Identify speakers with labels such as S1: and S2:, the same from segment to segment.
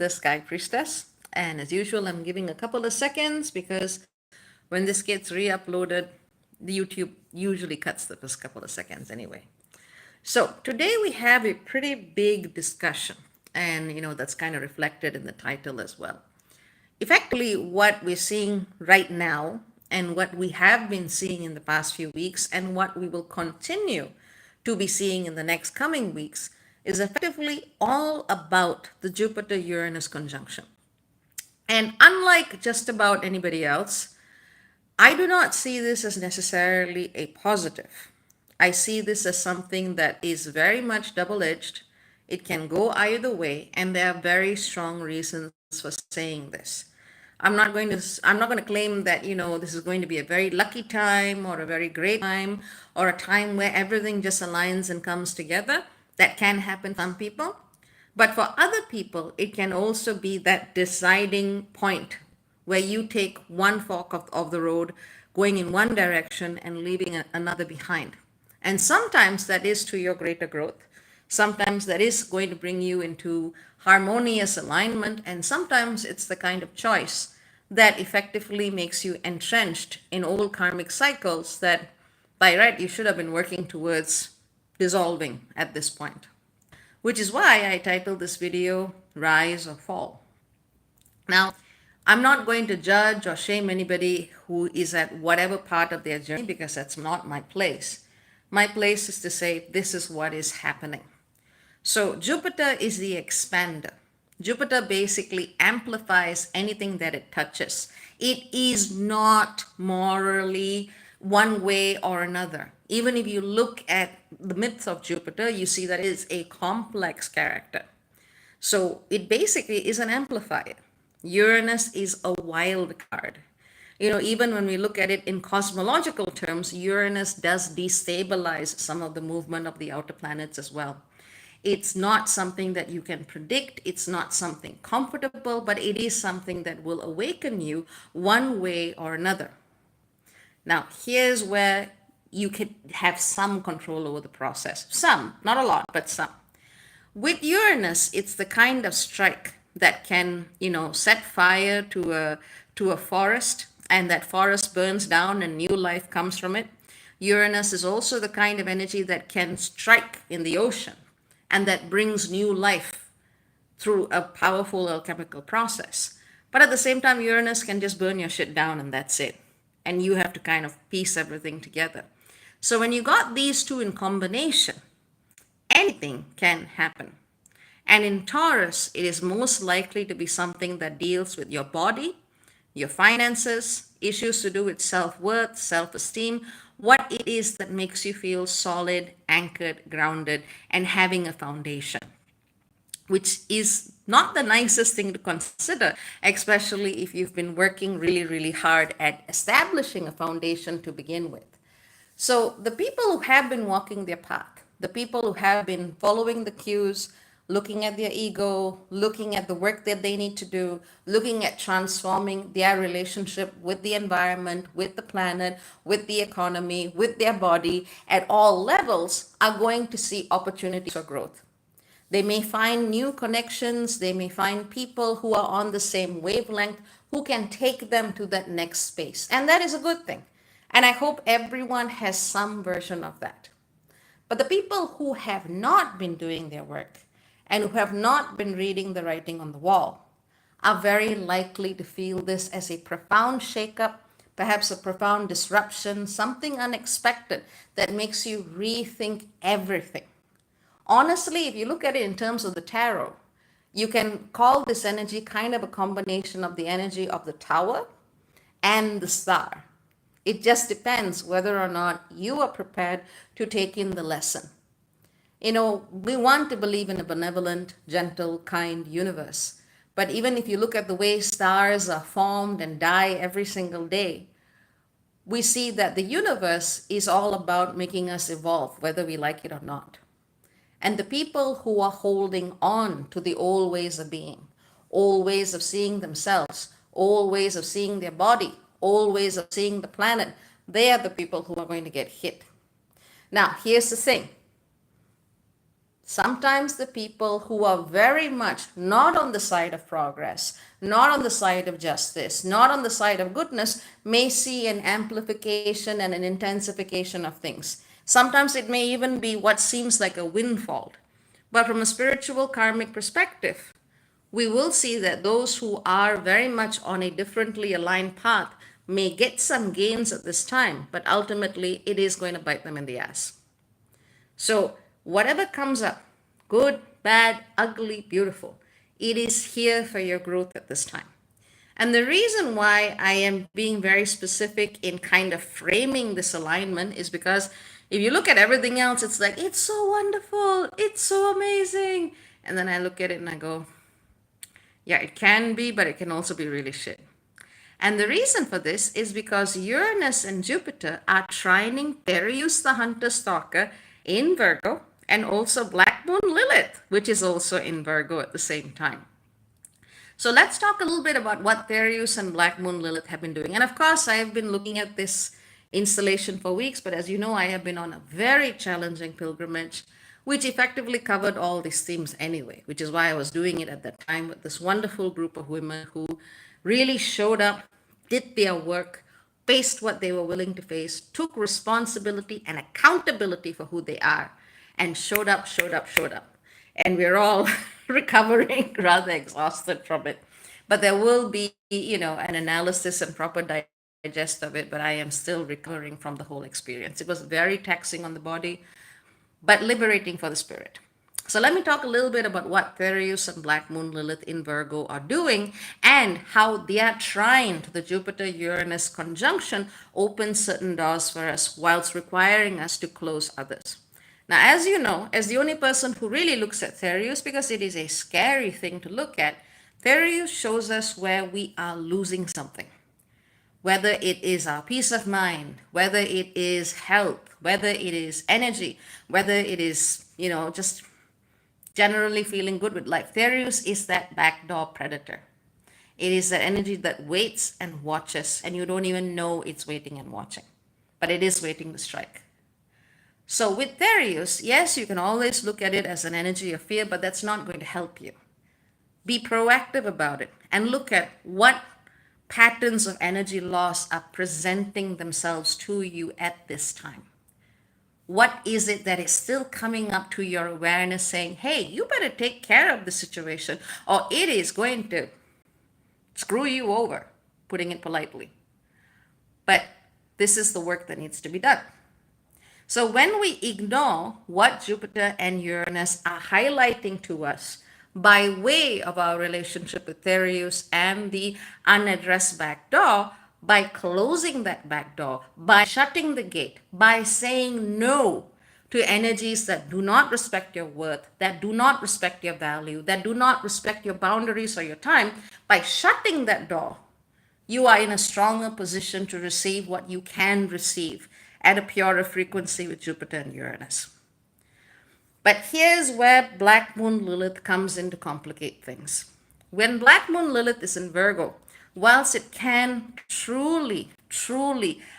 S1: the Sky Priestess. And as usual, I'm giving a couple of seconds because when this gets re-uploaded, the YouTube usually cuts the first couple of seconds anyway. So today we have a pretty big discussion, and that's kind of reflected in the title as well. Effectively, what we're seeing right now and what we have been seeing in the past few weeks and what we will continue to be seeing in the next coming weeks is effectively all about the Jupiter-Uranus conjunction. And unlike just about anybody else, I do not see this as necessarily a positive. I see this as something that is very much double-edged. It can go either way, and there are very strong reasons for saying this. I'm not going to claim that, this is going to be a very lucky time or a very great time or a time where everything just aligns and comes together. That can happen for some people. But for other people, it can also be that deciding point where you take one fork of the road going in one direction and leaving another behind. And sometimes that is to your greater growth. Sometimes that is going to bring you into harmonious alignment. And sometimes it's the kind of choice that effectively makes you entrenched in old karmic cycles that by right you should have been working towards dissolving at this point. Which is why I titled this video Rise or Fall. Now, I'm not going to judge or shame anybody who is at whatever part of their journey because that's not my place. My place is to say this is what is happening. So Jupiter is the expander. Jupiter basically amplifies anything that it touches. It is not morally one way or another. Even if you look at the myths of Jupiter, you see that it is a complex character. So it basically is an amplifier. Uranus is a wild card. Even when we look at it in cosmological terms, Uranus does destabilize some of the movement of the outer planets as well. It's not something that you can predict. It's not something comfortable, but it is something that will awaken you one way or another. Now, here's where you can have some control over the process. Some, not a lot, but some. With Uranus, it's the kind of strike that can, set fire to a forest, and that forest burns down and new life comes from it. Uranus is also the kind of energy that can strike in the ocean and that brings new life through a powerful alchemical process. But at the same time, Uranus can just burn your shit down and that's it. And you have to kind of piece everything together. So when you got these two in combination, anything can happen. And in Taurus, it is most likely to be something that deals with your body, your finances, issues to do with self-worth, self-esteem, what it is that makes you feel solid, anchored, grounded, and having a foundation, which is not the nicest thing to consider, especially if you've been working really, really hard at establishing a foundation to begin with. So the people who have been walking their path, the people who have been following the cues, looking at their ego, looking at the work that they need to do, looking at transforming their relationship with the environment, with the planet, with the economy, with their body at all levels are going to see opportunities for growth. They may find new connections. They may find people who are on the same wavelength who can take them to that next space. And that is a good thing. And I hope everyone has some version of that. But the people who have not been doing their work and who have not been reading the writing on the wall are very likely to feel this as a profound shakeup, perhaps a profound disruption, something unexpected that makes you rethink everything. Honestly, if you look at it in terms of the tarot, you can call this energy kind of a combination of the energy of the tower and the star. It just depends whether or not you are prepared to take in the lesson. We want to believe in a benevolent, gentle, kind universe. But even if you look at the way stars are formed and die every single day, we see that the universe is all about making us evolve, whether we like it or not. And the people who are holding on to the old ways of being, old ways of seeing themselves, old ways of seeing their body, old ways of seeing the planet, they are the people who are going to get hit. Now, here's the thing. Sometimes the people who are very much not on the side of progress, not on the side of justice, not on the side of goodness, may see an amplification and an intensification of things. Sometimes it may even be what seems like a windfall. But from a spiritual karmic perspective, we will see that those who are very much on a differently aligned path may get some gains at this time, but ultimately it is going to bite them in the ass. So, whatever comes up, good, bad, ugly, beautiful, it is here for your growth at this time. And the reason why I am being very specific in kind of framing this alignment is because if you look at everything else, it's like, it's so wonderful, it's so amazing. And then I look at it and I go, yeah, it can be, but it can also be really shit. And the reason for this is because Uranus and Jupiter are trining Thereus the hunter stalker in Virgo and also Black Moon Lilith, which is also in Virgo at the same time. So let's talk a little bit about what Thereus and Black Moon Lilith have been doing. And of course, I have been looking at this installation for weeks, but as you know, I have been on a very challenging pilgrimage, which effectively covered all these themes anyway, which is why I was doing it at that time with this wonderful group of women who really showed up, did their work, faced what they were willing to face, took responsibility and accountability for who they are, and showed up, showed up, showed up. And we're all recovering rather exhausted from it. But there will be, an analysis and proper digest of it, but I am still recovering from the whole experience. It was very taxing on the body, but liberating for the spirit. So let me talk a little bit about what Thereus and Black Moon Lilith in Virgo are doing and how their trine to the Jupiter-Uranus conjunction opens certain doors for us whilst requiring us to close others. Now, as you know, as the only person who really looks at Thereus, because it is a scary thing to look at, Thereus shows us where we are losing something. Whether it is our peace of mind, whether it is health, whether it is energy, whether it is, just generally feeling good with life. Thereus is that backdoor predator. It is that energy that waits and watches, and you don't even know it's waiting and watching, but it is waiting to strike. So with Thereus, yes, you can always look at it as an energy of fear, but that's not going to help you. Be proactive about it and look at what patterns of energy loss are presenting themselves to you at this time. What is it that is still coming up to your awareness saying, hey, you better take care of the situation or it is going to screw you over, putting it politely. But this is the work that needs to be done. So when we ignore what Jupiter and Uranus are highlighting to us by way of our relationship with Thereus and the unaddressed back door, by closing that back door, by shutting the gate, by saying no to energies that do not respect your worth, that do not respect your value, that do not respect your boundaries or your time, by shutting that door, you are in a stronger position to receive what you can receive at a purer frequency with Jupiter and Uranus. But here's where Black Moon Lilith comes in to complicate things. When Black Moon Lilith is in Virgo, whilst it can truly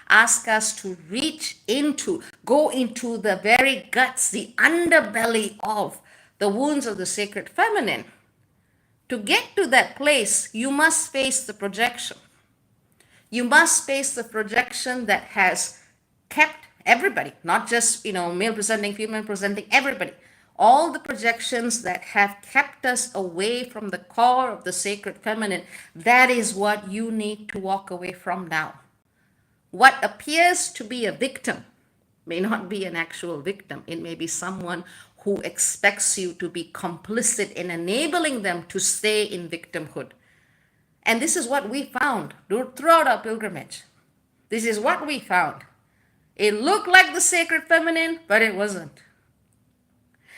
S1: ask us to reach into, go into the very guts, the underbelly of the wounds of the sacred feminine, to get to that place, you must face the projection. You must face the projection that has kept everybody, not just, male presenting, female presenting, everybody. All the projections that have kept us away from the core of the sacred feminine, that is what you need to walk away from now. What appears to be a victim may not be an actual victim. It may be someone who expects you to be complicit in enabling them to stay in victimhood. And this is what we found throughout our pilgrimage. This is what we found. It looked like the sacred feminine, but it wasn't.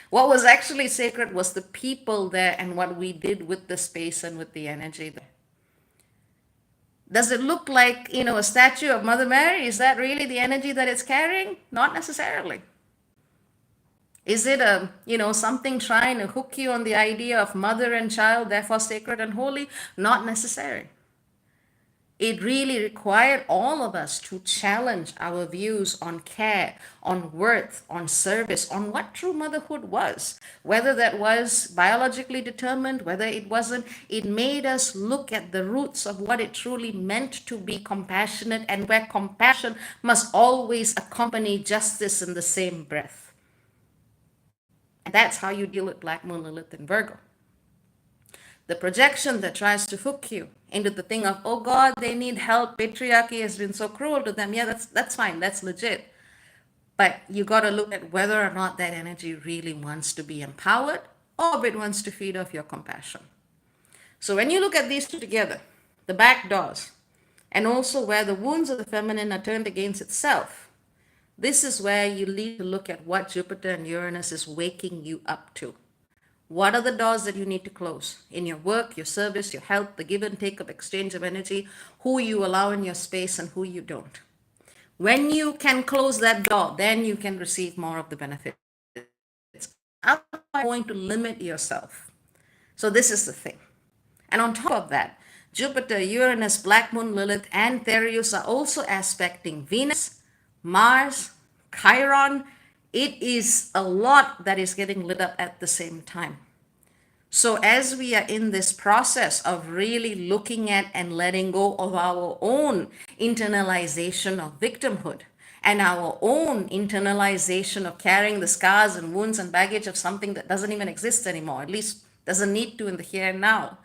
S1: What was actually sacred was the people there and what we did with the space and with the energy there. Does it look like, a statue of Mother Mary? Is that really the energy that it's carrying? Not necessarily. Is it something trying to hook you on the idea of mother and child, therefore sacred and holy? Not necessary. It really required all of us to challenge our views on care, on worth, on service, on what true motherhood was. Whether that was biologically determined, whether it wasn't, it made us look at the roots of what it truly meant to be compassionate, and where compassion must always accompany justice in the same breath. And that's how you deal with Black Moon, Lilith, and Virgo. The projection that tries to hook you into the thing of, oh God, they need help. Patriarchy has been so cruel to them. Yeah, that's fine. That's legit. But you got to look at whether or not that energy really wants to be empowered, or if it wants to feed off your compassion. So when you look at these two together, the back doors, and also where the wounds of the feminine are turned against itself, this is where you need to look at what Jupiter and Uranus is waking you up to. What are the doors that you need to close in your work, your service, your health, the give and take of exchange of energy, who you allow in your space and who you don't? When you can close that door, then you can receive more of the benefits. Otherwise, you're going to limit yourself. So this is the thing. And on top of that, Jupiter, Uranus, Black Moon, Lilith, and Thereus are also aspecting Venus, Mars, Chiron. It is a lot that is getting lit up at the same time. So as we are in this process of really looking at and letting go of our own internalization of victimhood and our own internalization of carrying the scars and wounds and baggage of something that doesn't even exist anymore, at least doesn't need to in the here and now,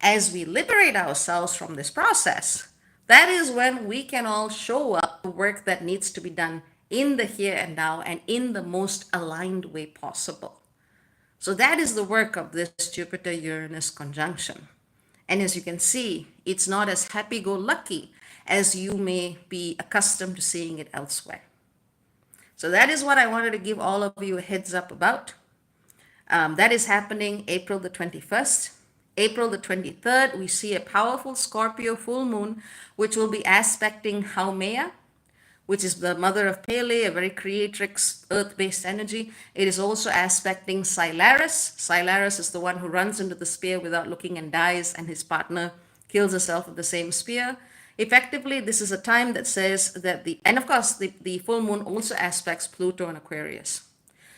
S1: as we liberate ourselves from this process, that is when we can all show up the work that needs to be done in the here and now and in the most aligned way possible. So that is the work of this Jupiter-Uranus conjunction. And as you can see, it's not as happy-go-lucky as you may be accustomed to seeing it elsewhere. So that is what I wanted to give all of you a heads up about. That is happening April the 21st. April the 23rd, we see a powerful Scorpio full moon, which will be aspecting Haumea, which is the mother of Pele, a very creatrix, earth-based energy. It is also aspecting Silaris. Silaris is the one who runs into the spear without looking and dies, and his partner kills herself with the same spear. Effectively, this is a time that says that and of course, the full moon also aspects Pluto and Aquarius.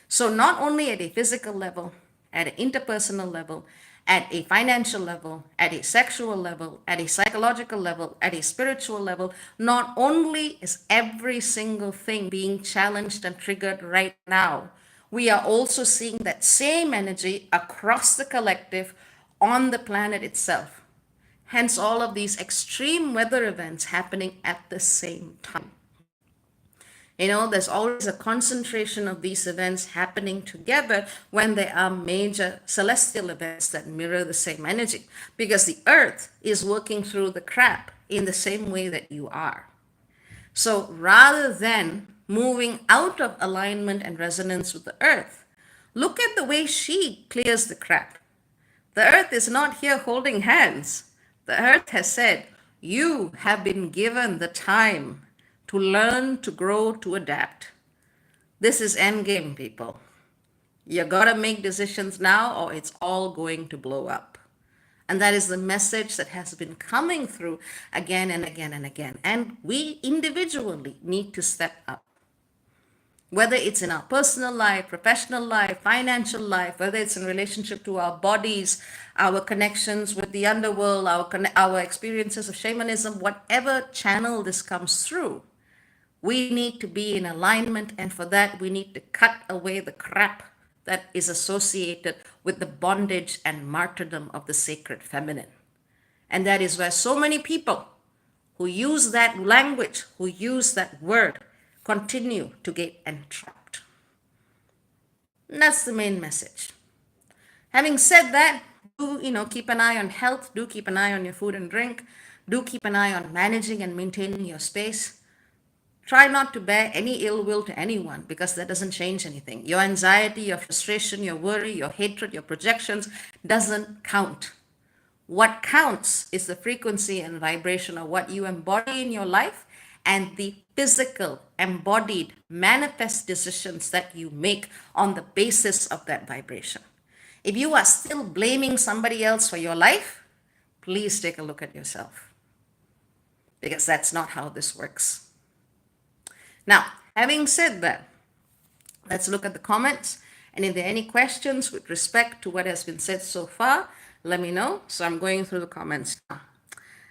S1: So not only at a physical level, at an interpersonal level, at a financial level, at a sexual level, at a psychological level, at a spiritual level, not only is every single thing being challenged and triggered right now, we are also seeing that same energy across the collective on the planet itself. Hence all of these extreme weather events happening at the same time. You know, there's always a concentration of these events happening together when there are major celestial events that mirror the same energy, because the earth is working through the crap in the same way that you are. So rather than moving out of alignment and resonance with the earth, look at the way she clears the crap. The earth is not here holding hands. The earth has said, you have been given the time to learn, to grow, to adapt. This is endgame, people. You gotta make decisions now or it's all going to blow up. And that is the message that has been coming through again and again and again. And we individually need to step up. Whether it's in our personal life, professional life, financial life, whether it's in relationship to our bodies, our connections with the underworld, our experiences of shamanism, whatever channel this comes through, we need to be in alignment, and for that we need to cut away the crap that is associated with the bondage and martyrdom of the sacred feminine. And that is where so many people who use that language, who use that word, continue to get entrapped. And that's the main message. Having said that, do keep an eye on health, do keep an eye on your food and drink, do keep an eye on managing and maintaining your space. Try not to bear any ill will to anyone, because that doesn't change anything. Your anxiety, your frustration, your worry, your hatred, your projections doesn't count. What counts is the frequency and vibration of what you embody in your life and the physical, embodied, manifest decisions that you make on the basis of that vibration. If you are still blaming somebody else for your life, please take a look at yourself. because that's not how this works. Now, having said that, let's look at the comments. And if there are any questions with respect to what has been said so far, let me know. So I'm going through the comments now.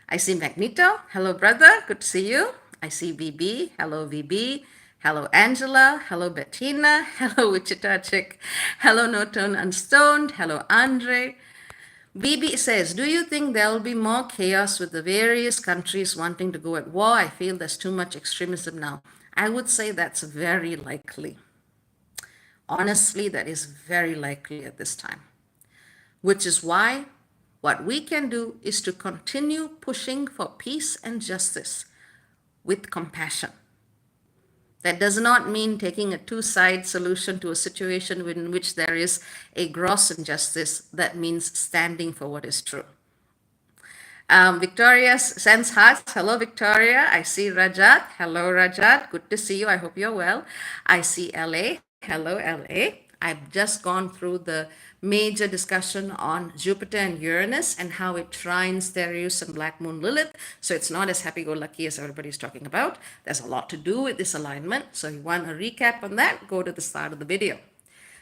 S1: I see Magneto. Hello, brother. Good to see you. I see VB. Hello, VB. Hello, Angela. Hello, Bettina. Hello, Wichita Chick. Hello, No Tone Unstoned. Hello, Andre. BB says, do you think there will be more chaos with the various countries wanting to go at war? I feel there's too much extremism now. I would say that's very likely. Honestly, that is very likely at this time, which is why what we can do is to continue pushing for peace and justice with compassion. That does not mean taking a two-side solution to a situation in which there is a gross injustice. That means standing for what is true. Victoria sends hearts. Hello, Victoria. I see Rajat. Hello, Rajat. Good to see you. I hope you're well. I see LA. Hello, LA. I've just gone through the major discussion on Jupiter and Uranus and how it trines Thereus and Black Moon Lilith. So it's not as happy-go-lucky as everybody's talking about. There's a lot to do with this alignment. So if you want a recap on that, go to the start of the video.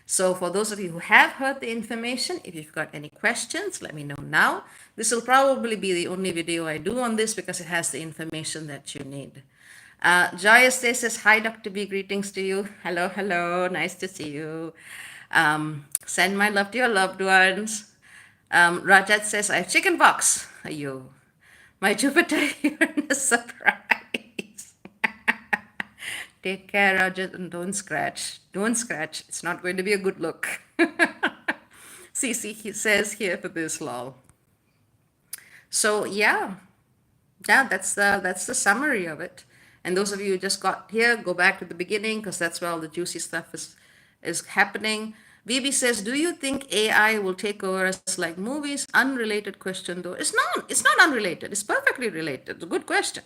S1: So for those of you who have heard the information, if you've got any questions, let me know now. This will probably be the only video I do on this because it has the information that you need. Joyous says, hi, Dr. B, greetings to you. Hello, hello, nice to see you. Send my love to your loved ones. Rajat says, I have chicken pox. You, my Jupiter-Uranus surprise. Take care, Rajat, and don't scratch. Don't scratch. It's not going to be a good look. CC he says here for this lol. So yeah, that's the summary of it. And those of you who just got here, go back to the beginning because that's where all the juicy stuff is happening. VB says, do you think AI will take over us like movies? Unrelated question though. It's not unrelated. It's perfectly related. It's a good question.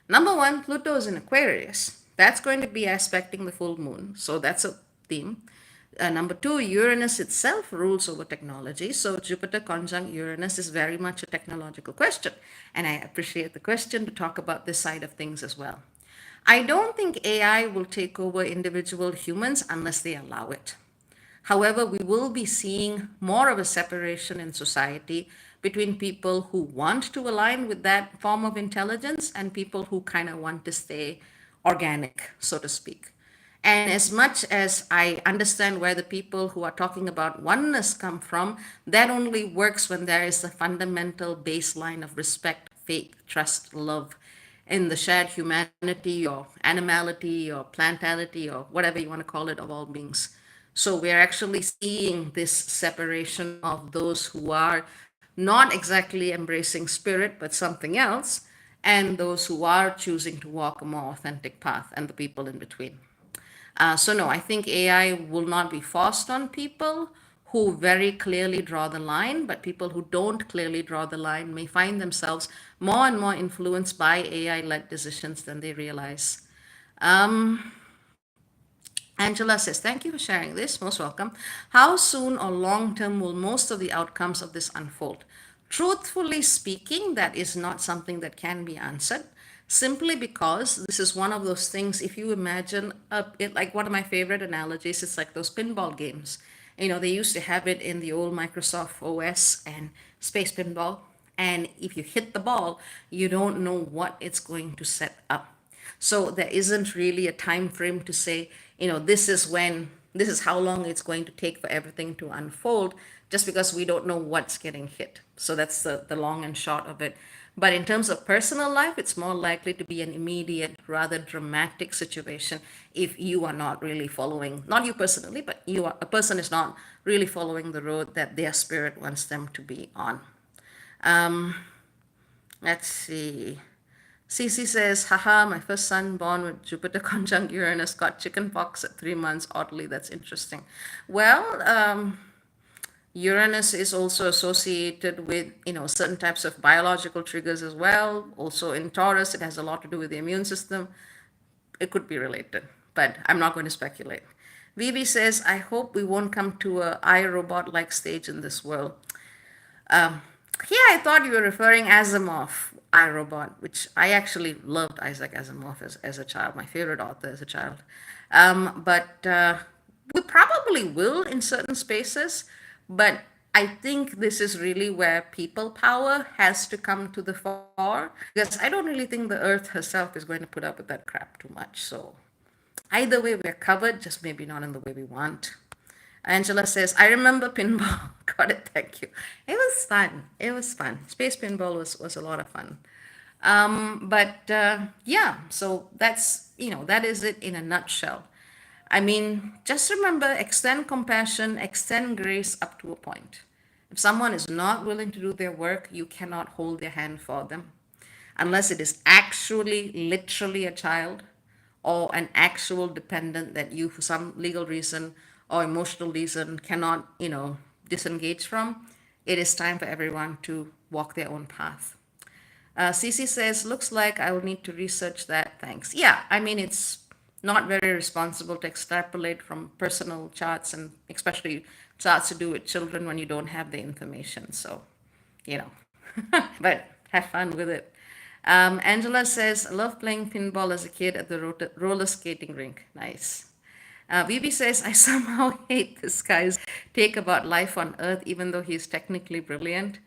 S1: Number one, Pluto is in Aquarius. That's going to be aspecting the full moon. So that's a theme. Number two, Uranus itself rules over technology. So Jupiter conjunct Uranus is very much a technological question. And I appreciate the question to talk about this side of things as well. I don't think AI will take over individual humans unless they allow it. However, we will be seeing more of a separation in society between people who want to align with that form of intelligence and people who kind of want to stay organic, so to speak. And as much as I understand where the people who are talking about oneness come from, that only works when there is a fundamental baseline of respect, faith, trust, love in the shared humanity or animality or plantality or whatever you want to call it of all beings. So we're actually seeing this separation of those who are not exactly embracing spirit, but something else, and those who are choosing to walk a more authentic path, and the people in between. So no, I think AI will not be forced on people who very clearly draw the line, but people who don't clearly draw the line may find themselves more and more influenced by AI-led decisions than they realize. Angela says, thank you for sharing this. Most welcome. How soon or long term will most of the outcomes of this unfold? Truthfully speaking, that is not something that can be answered, simply because this is one of those things. If you imagine like one of my favorite analogies, it's like those pinball games. You know, they used to have it in the old Microsoft OS and Space Pinball. And if you hit the ball, you don't know what it's going to set up. So there isn't really a time frame to say, you know, this is how long it's going to take for everything to unfold, just because we don't know what's getting hit. So that's the long and short of it. But in terms of personal life, it's more likely to be an immediate, rather dramatic situation if you are not really following, not you personally, but a person is not really following the road that their spirit wants them to be on. Let's see. Cece says, haha, my first son born with Jupiter conjunct Uranus got chicken pox at 3 months. Oddly, that's interesting. Well, Uranus is also associated with, certain types of biological triggers as well. Also in Taurus, it has a lot to do with the immune system. It could be related, but I'm not going to speculate. Vivi says, I hope we won't come to a iRobot-like stage in this world. Here, I thought you were referring Asimov. iRobot, which I actually loved Isaac Asimov as a child, my favorite author as a child. But we probably will in certain spaces, but I think this is really where people power has to come to the fore, because I don't really think the Earth herself is going to put up with that crap too much. So either way, we're covered, just maybe not in the way we want. Angela says, I remember pinball. Got it, thank you. It was fun. It was fun. Space pinball was a lot of fun. But yeah, so that is it in a nutshell. I mean, just remember, extend compassion, extend grace up to a point. If someone is not willing to do their work, you cannot hold their hand for them. Unless it is actually, literally a child or an actual dependent that you, for some legal reason or emotional reason, cannot, disengage from, it is time for everyone to walk their own path. Cece says, looks like I will need to research that. Thanks. Yeah, I mean, it's not very responsible to extrapolate from personal charts, and especially charts to do with children when you don't have the information. So, you know, but have fun with it. Angela says, I love playing pinball as a kid at the roller skating rink. Nice. Vivi says, I somehow hate this guy's take about life on Earth, even though he's technically brilliant.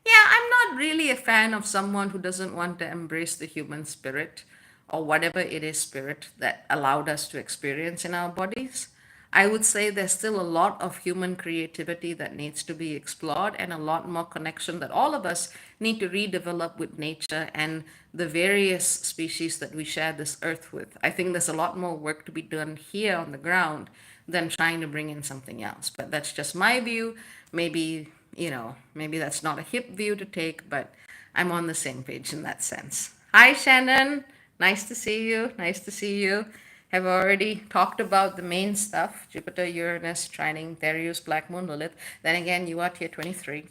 S1: Yeah, I'm not really a fan of someone who doesn't want to embrace the human spirit or whatever it is spirit that allowed us to experience in our bodies. I would say there's still a lot of human creativity that needs to be explored, and a lot more connection that all of us need to redevelop with nature and the various species that we share this earth with. I think there's a lot more work to be done here on the ground than trying to bring in something else. But that's just my view. Maybe that's not a hip view to take, but I'm on the same page in that sense. Hi, Shannon. Nice to see you. Nice to see you. Have already talked about the main stuff: Jupiter, Uranus, trining, Thereus, Black Moon, Lilith. Then again, you are tier 23.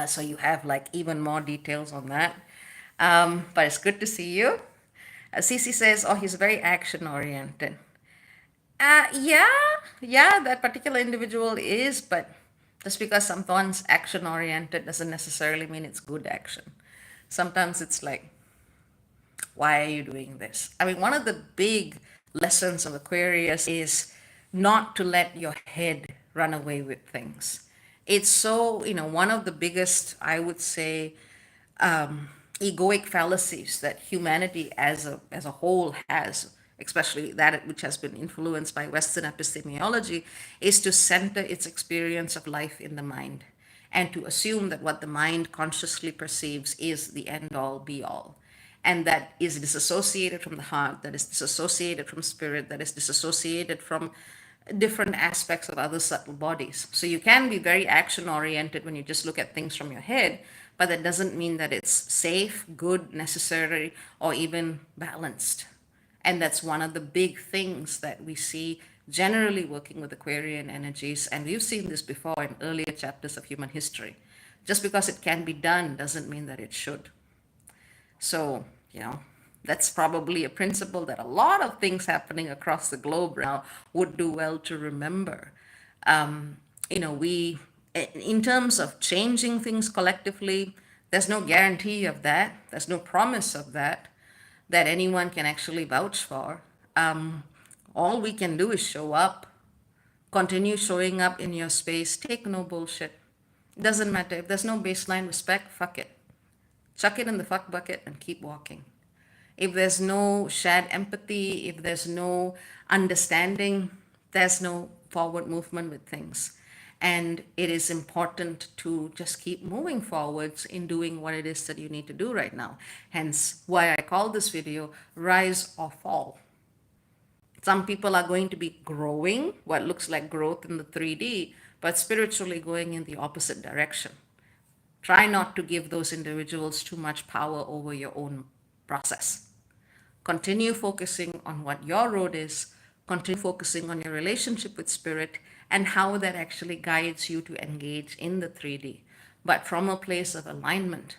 S1: So you have like even more details on that. But it's good to see you. Cece says, oh, he's very action oriented. Yeah, yeah, that particular individual is, but just because someone's action oriented doesn't necessarily mean it's good action. Sometimes it's like, why are you doing this? I mean, one of the big lessons of Aquarius is not to let your head run away with things. It's so, one of the biggest, I would say, egoic fallacies that humanity as a whole has, especially that which has been influenced by Western epistemology, is to center its experience of life in the mind and to assume that what the mind consciously perceives is the end all be all. And that is disassociated from the heart, that is disassociated from spirit, that is disassociated from different aspects of other subtle bodies. So you can be very action oriented when you just look at things from your head, but that doesn't mean that it's safe, good, necessary, or even balanced. And that's one of the big things that we see generally working with Aquarian energies. And we've seen this before in earlier chapters of human history. Just because it can be done doesn't mean that it should. So, that's probably a principle that a lot of things happening across the globe now would do well to remember. We, in terms of changing things collectively, there's no guarantee of that. There's no promise of that anyone can actually vouch for. All we can do is show up, continue showing up in your space, take no bullshit. It doesn't matter. If there's no baseline respect, fuck it. Chuck it in the fuck bucket and keep walking. If there's no shared empathy, if there's no understanding, there's no forward movement with things. And it is important to just keep moving forwards in doing what it is that you need to do right now. Hence why I call this video Rise or Fall. Some people are going to be growing, what looks like growth in the 3D, but spiritually going in the opposite direction. Try not to give those individuals too much power over your own process. Continue focusing on what your road is, continue focusing on your relationship with spirit and how that actually guides you to engage in the 3D, but from a place of alignment.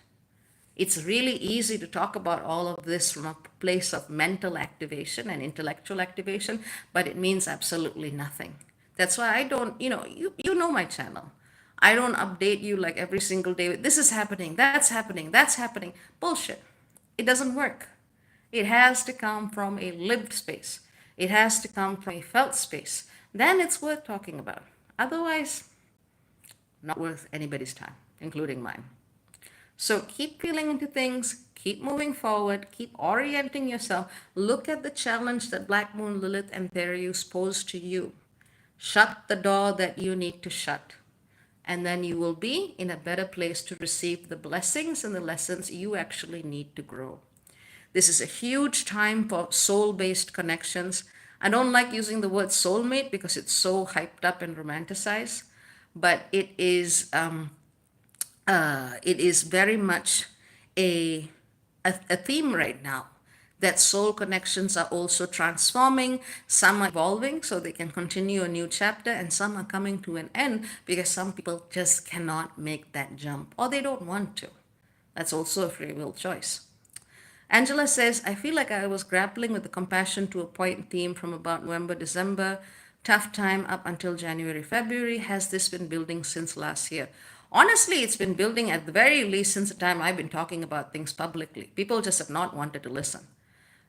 S1: It's really easy to talk about all of this from a place of mental activation and intellectual activation, but it means absolutely nothing. That's why I don't, you know my channel. I don't update you like every single day. This is happening, that's happening, that's happening. Bullshit. It doesn't work. It has to come from a lived space. It has to come from a felt space. Then it's worth talking about. Otherwise, not worth anybody's time, including mine. So keep feeling into things, keep moving forward, keep orienting yourself. Look at the challenge that Black Moon, Lilith, and Thereus pose to you. Shut the door that you need to shut. And then you will be in a better place to receive the blessings and the lessons you actually need to grow. This is a huge time for soul-based connections. I don't like using the word soulmate because it's so hyped up and romanticized, but it is very much a, a theme right now that soul connections are also transforming. Some are evolving so they can continue a new chapter, and some are coming to an end because some people just cannot make that jump or they don't want to. That's also a free will choice. Angela says, I feel like I was grappling with the compassion to a point theme from about November, December, tough time up until January, February. Has this been building since last year? Honestly, it's been building at the very least since the time I've been talking about things publicly. People just have not wanted to listen.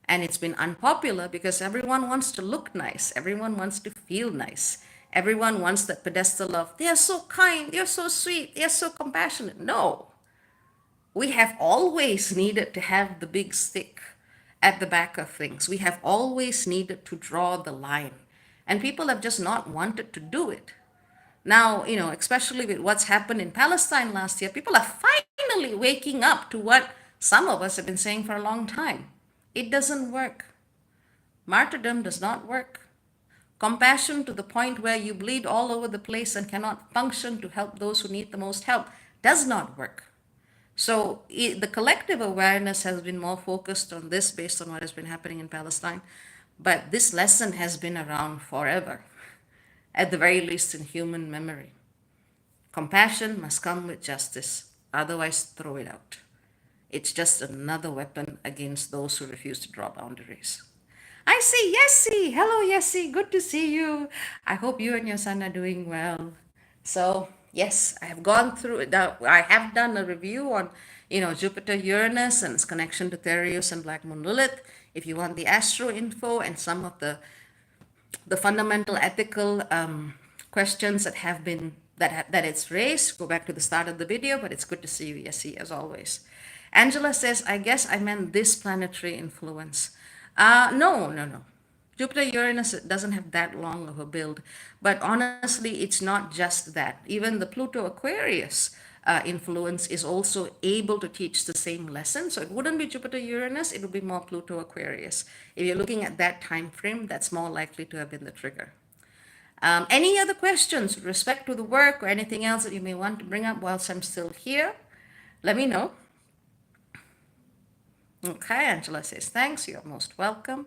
S1: And it's been unpopular because everyone wants to look nice. Everyone wants to feel nice. Everyone wants that pedestal of, they're so kind, they're so sweet, they're so compassionate. No, we have always needed to have the big stick at the back of things. We have always needed to draw the line. And people have just not wanted to do it. Now, especially with what's happened in Palestine last year, people are finally waking up to what some of us have been saying for a long time. It doesn't work. Martyrdom does not work. Compassion to the point where you bleed all over the place and cannot function to help those who need the most help does not work. So the collective awareness has been more focused on this based on what has been happening in Palestine. But this lesson has been around forever, at the very least in human memory. Compassion must come with justice, otherwise throw it out. It's just another weapon against those who refuse to draw boundaries. I see Yessie. Hello, Yessie. Good to see you. I hope you and your son are doing well. So, yes, I have gone through it. I have done a review on, Jupiter-Uranus and its connection to Thereus and Black Moon Lilith. If you want the astro info and some of the fundamental ethical questions that have been that it's raised, go back to the start of the video. But it's good to see you, Yessie, as always. Angela says, I guess I meant this planetary influence. No. Jupiter-Uranus doesn't have that long of a build, but honestly, it's not just that. Even the Pluto-Aquarius influence is also able to teach the same lesson. So it wouldn't be Jupiter-Uranus, it would be more Pluto-Aquarius. If you're looking at that time frame, that's more likely to have been the trigger. Any other questions with respect to the work or anything else that you may want to bring up whilst I'm still here? Let me know. Okay, Angela says, thanks, you're most welcome.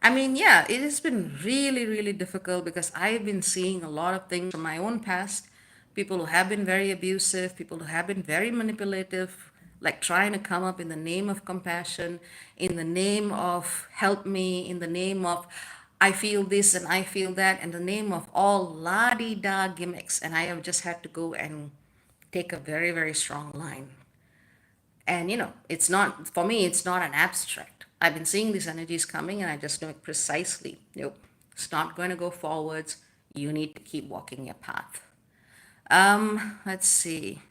S1: I mean, yeah, it has been really, really difficult because I've been seeing a lot of things from my own past. People who have been very abusive, people who have been very manipulative, like trying to come up in the name of compassion, in the name of help me, in the name of I feel this and I feel that, in the name of all la-di-da gimmicks. And I have just had to go and take a very, very strong line. And it's not, for me, it's not an abstract. I've been seeing these energies coming and I just know it precisely. Nope, it's not going to go forwards. You need to keep walking your path. Let's see.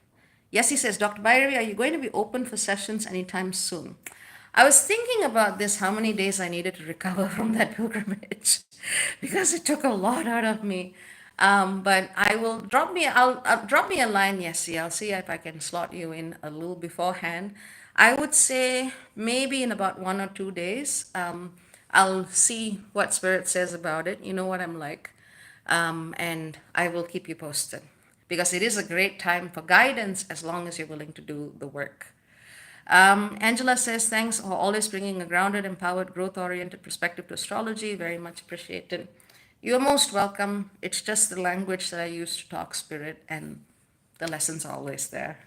S1: Yes, he says, Dr. Bhairavi, are you going to be open for sessions anytime soon? I was thinking about this, how many days I needed to recover from that pilgrimage because it took a lot out of me. But I will I'll drop me a line, Yessie. I'll see if I can slot you in a little beforehand. I would say maybe in about 1 or 2 days. I'll see what Spirit says about it. You know what I'm like. And I will keep you posted because it is a great time for guidance as long as you're willing to do the work. Angela says, thanks for always bringing a grounded, empowered, growth-oriented perspective to astrology. Very much appreciated. You're most welcome. It's just the language that I use to talk spirit, and the lessons are always there.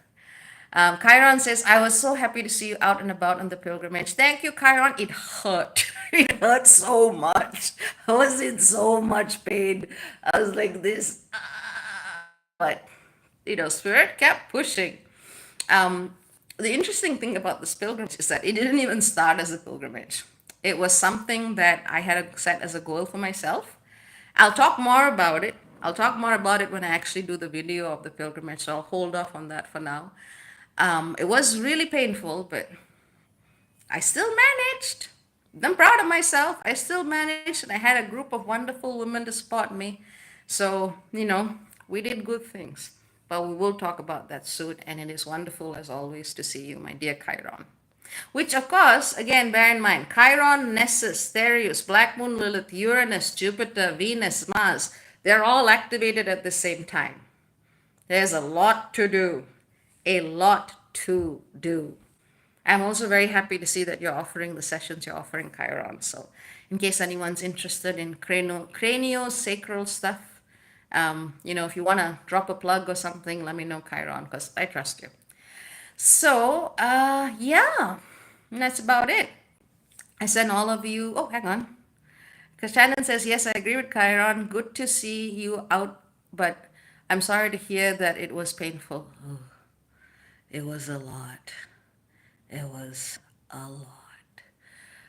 S1: Chiron says, I was so happy to see you out and about on the pilgrimage. Thank you, Chiron. It hurt. It hurt so much. I was in so much pain. I was like this. But Spirit kept pushing. Um, the interesting thing about this pilgrimage is that it didn't even start as a pilgrimage. It was something that I had set as a goal for myself. I'll talk more about it. I'll talk more about it when I actually do the video of the pilgrimage, so I'll hold off on that for now. It was really painful, but I still managed. I'm proud of myself. I still managed, and I had a group of wonderful women to support me. So, we did good things. But we will talk about that soon, and it is wonderful, as always, to see you, my dear Chiron. Which, of course, again, bear in mind, Chiron, Nessus, Thereus, Black Moon, Lilith, Uranus, Jupiter, Venus, Mars, they're all activated at the same time. There's a lot to do. A lot to do. I'm also very happy to see that you're offering the sessions you're offering, Chiron. So, in case anyone's interested in craniosacral stuff, if you want to drop a plug or something, let me know, Chiron, because I trust you. So, yeah, that's about it. I send all of you. Oh, hang on. Because Shannon says, yes, I agree with Chiron. Good to see you out, but I'm sorry to hear that it was painful. Oh, it was a lot. It was a lot.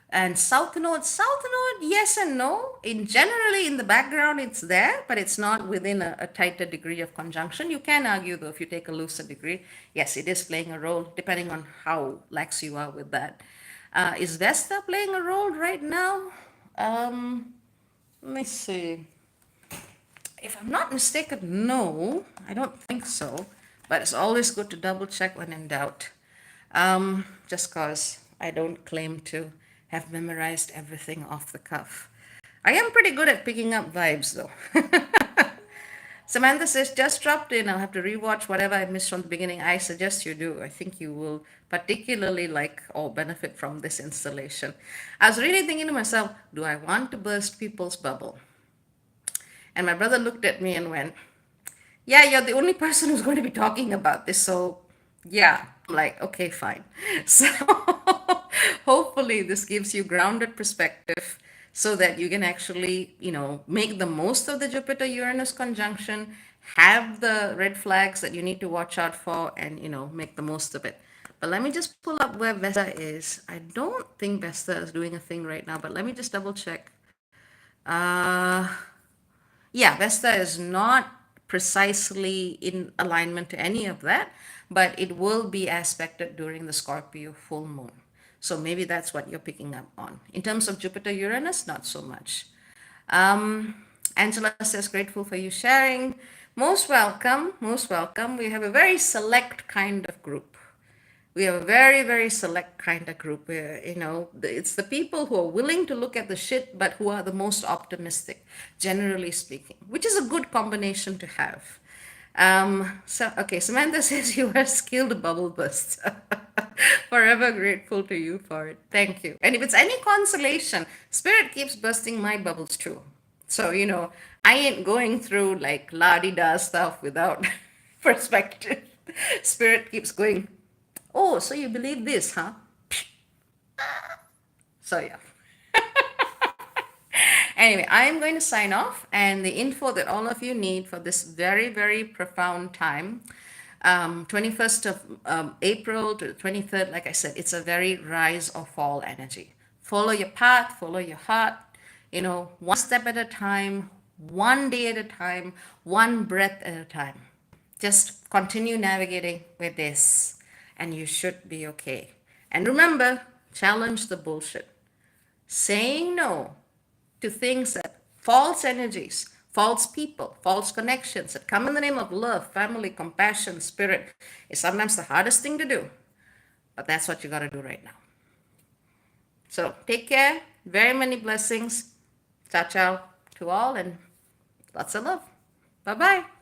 S1: And South Node, yes and no. Generally, in the background, it's there, but it's not within a tighter degree of conjunction. You can argue, though, if you take a looser degree, yes, it is playing a role, depending on how lax you are with that. Is Vesta playing a role right now? Let me see. If I'm not mistaken, no, I don't think so. But it's always good to double check when in doubt. Just because I don't claim to have memorized everything off the cuff. I am pretty good at picking up vibes, though. Samantha says, just dropped in. I'll have to rewatch whatever I missed from the beginning. I suggest you do. I think you will particularly like or benefit from this installation. I was really thinking to myself, do I want to burst people's bubble? And my brother looked at me and went, yeah, you're the only person who's going to be talking about this. So, yeah, I'm like, okay, fine. So, hopefully, this gives you grounded perspective so that you can actually, make the most of the Jupiter-Uranus conjunction, have the red flags that you need to watch out for, and, make the most of it. But let me just pull up where Vesta is. I don't think Vesta is doing a thing right now, but let me just double check. Yeah, Vesta is not precisely in alignment to any of that, but it will be aspected during the Scorpio full moon. So maybe that's what you're picking up on. In terms of Jupiter Uranus, not so much. Angela says, grateful for you sharing. Most welcome, most welcome. We have a very select kind of group. We have a very, very select kind of group where, it's the people who are willing to look at the shit, but who are the most optimistic, generally speaking, which is a good combination to have. Okay, Samantha says you are a skilled bubble burster. Forever grateful to you for it. Thank you. And if it's any consolation, Spirit keeps bursting my bubbles too. So, I ain't going through like la-di-da stuff without perspective. Spirit keeps going, oh, so you believe this, huh? So, yeah. Anyway, I'm going to sign off, and the info that all of you need for this very, very profound time, 21st of April to 23rd, like I said, it's a very rise or fall energy. Follow your path, follow your heart, one step at a time, one day at a time, one breath at a time. Just continue navigating with this, and you should be okay. And remember, challenge the bullshit. Saying no to things that false energies, false people, false connections that come in the name of love, family, compassion, spirit is sometimes the hardest thing to do. But that's what you got to do right now. So take care. Very many blessings. Ciao, ciao to all, and lots of love. Bye-bye.